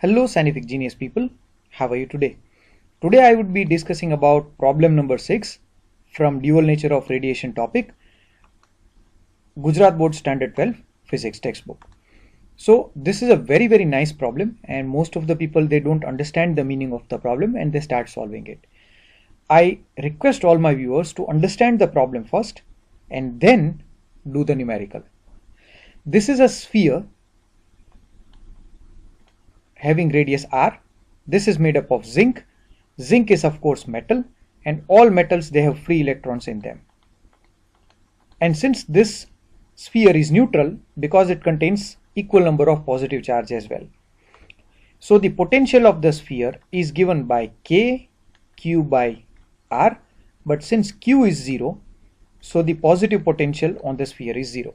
Hello scientific genius people, how are you today? Today I would be discussing about problem number 6 from dual nature of radiation topic, Gujarat Board Standard 12 physics textbook. So this is a very nice problem, and most of the people, they don't understand the meaning of the problem and they start solving it. I request all my viewers to understand the problem first and then do the numerical. This is a sphere having radius r. This is made up of zinc. Zinc is of course metal, and all metals, they have free electrons in them. And since this sphere is neutral, because it contains equal number of positive charge as well, so the potential of the sphere is given by k q by r, but since q is 0, so the positive potential on the sphere is 0.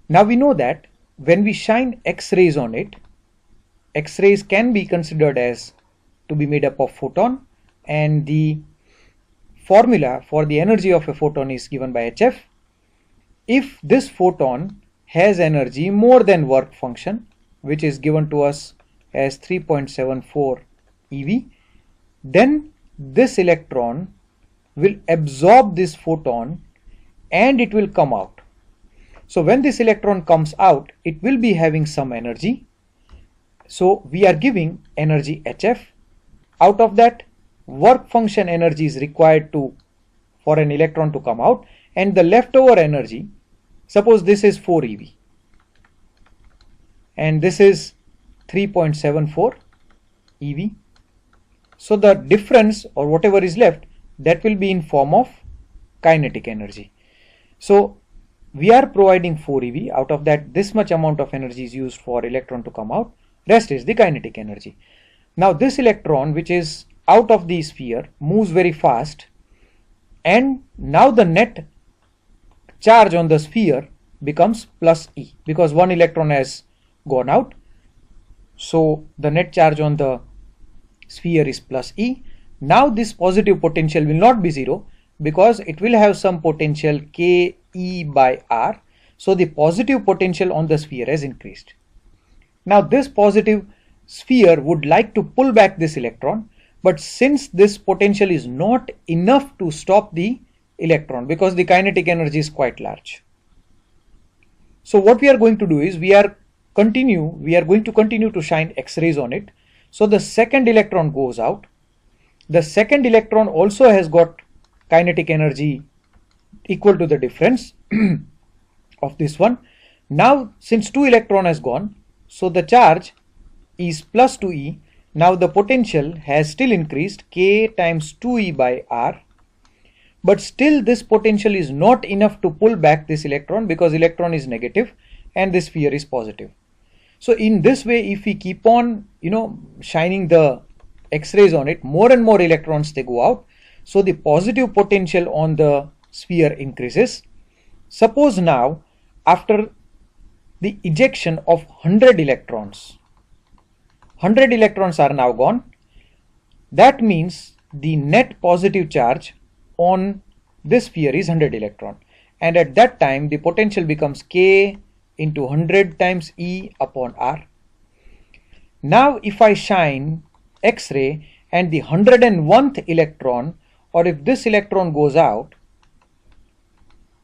Now we know that when we shine X-rays on it, X-rays can be considered as to be made up of photon, and the formula for the energy of a photon is given by hf. If this photon has energy more than work function, which is given to us as 3.74 eV, then this electron will absorb this photon and it will come out. So when this electron comes out, it will be having some energy. So we are giving energy hf. Out of that, work function energy is required for an electron to come out, and the leftover energy, suppose this is 4 eV and this is 3.74 eV. So the difference, or whatever is left, that will be in form of kinetic energy. So we are providing 4 eV. Out of that, this much amount of energy is used for electron to come out. Rest is the kinetic energy. Now this electron, which is out of the sphere, moves very fast, and now the net charge on the sphere becomes plus E, because one electron has gone out. So the net charge on the sphere is plus E. Now this positive potential will not be 0, because it will have some potential K E by R. So the positive potential on the sphere has increased. Now this positive sphere would like to pull back this electron, but since this potential is not enough to stop the electron, because the kinetic energy is quite large. So what we are going to do is we are going to continue to shine X-rays on it. So the second electron goes out. The second electron also has got kinetic energy equal to the difference of this one. Now since 2 electron has gone, so the charge is plus 2e. Now the potential has still increased, k times 2e by r, but still this potential is not enough to pull back this electron, because electron is negative and this sphere is positive. So in this way, if we keep on shining the X-rays on it, more and more electrons, they go out. So the positive potential on the sphere increases. Suppose now, after the ejection of 100 electrons, 100 electrons are now gone. That means the net positive charge on this sphere is 100 electron, and at that time the potential becomes k into 100 times E upon R. Now if I shine X-ray and the 101th electron, or if this electron goes out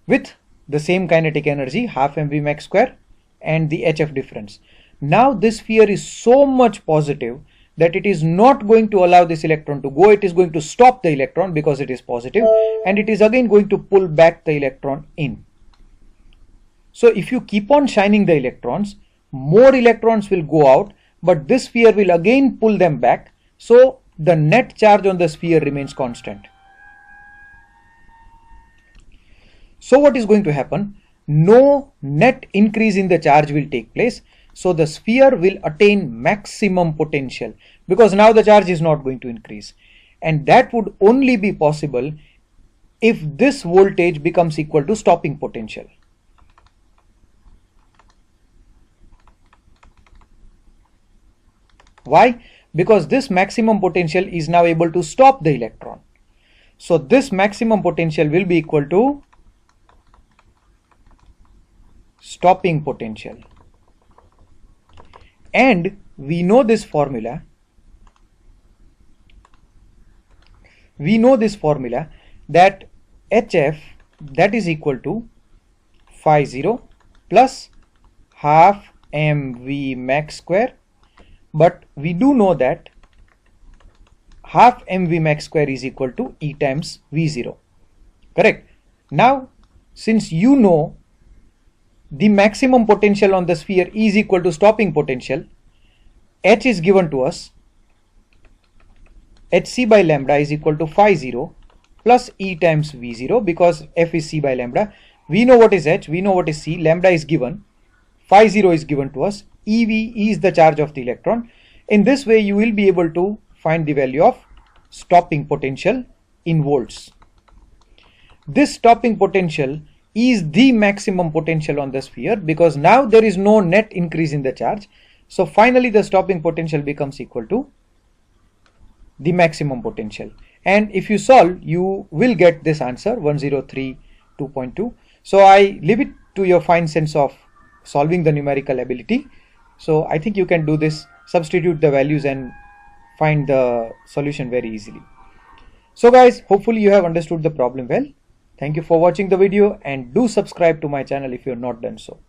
with the same kinetic energy, half mv max square, and the hf difference, now this sphere is so much positive that it is not going to allow this electron to go. It is going to stop the electron because it is positive, and it is again going to pull back the electron in. So if you keep on shining the electrons, more electrons will go out, but this sphere will again pull them back. So the net charge on the sphere remains constant. So what is going to happen? No net increase in the charge will take place. So the sphere will attain maximum potential, because now the charge is not going to increase. And that would only be possible if this voltage becomes equal to stopping potential. Why? Because this maximum potential is now able to stop the electron. So this maximum potential will be equal to stopping potential. And we know this formula. We know this formula that HF, that is equal to phi 0 plus half mv max square, but we do know that half mv max square is equal to E times V0, correct? Now since you know the maximum potential on the sphere is equal to stopping potential, H is given to us, hc by lambda is equal to phi 0 plus E times V0, because F is c by lambda. We know what is H, we know what is c, lambda is given, phi 0 is given to us, EV is the charge of the electron. In this way you will be able to find the value of stopping potential in volts. This stopping potential is the maximum potential on the sphere, because now there is no net increase in the charge. So finally the stopping potential becomes equal to the maximum potential, and if you solve you will get this answer 1032.2. So I leave it to your fine sense of solving the numerical ability. So I think you can do this, substitute the values and find the solution very easily. So guys, hopefully you have understood the problem well. Thank you for watching the video, and do subscribe to my channel if you have not done so.